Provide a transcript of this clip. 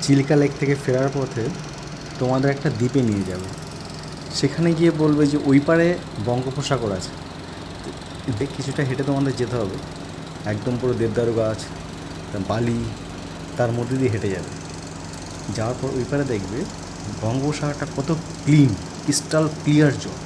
Chilka lake থেকে ফেরার পথে তোমাদের একটা দ্বীপে নিয়ে যাবে। সেখানে গিয়ে বলবে যে ওই পারে বঙ্গোপসাগর আছে। দেখ কিছুটা হেঁটে তোমাদের যেতে হবে, একদম পুরো দেবদারু গাছ, বালি, তার মধ্যে দিয়ে হেঁটে যাবে। যাওয়ার পর ওই পারে দেখবে বঙ্গোপসাগরটা কত ক্লিন, ক্রিস্টাল ক্লিয়ার জল।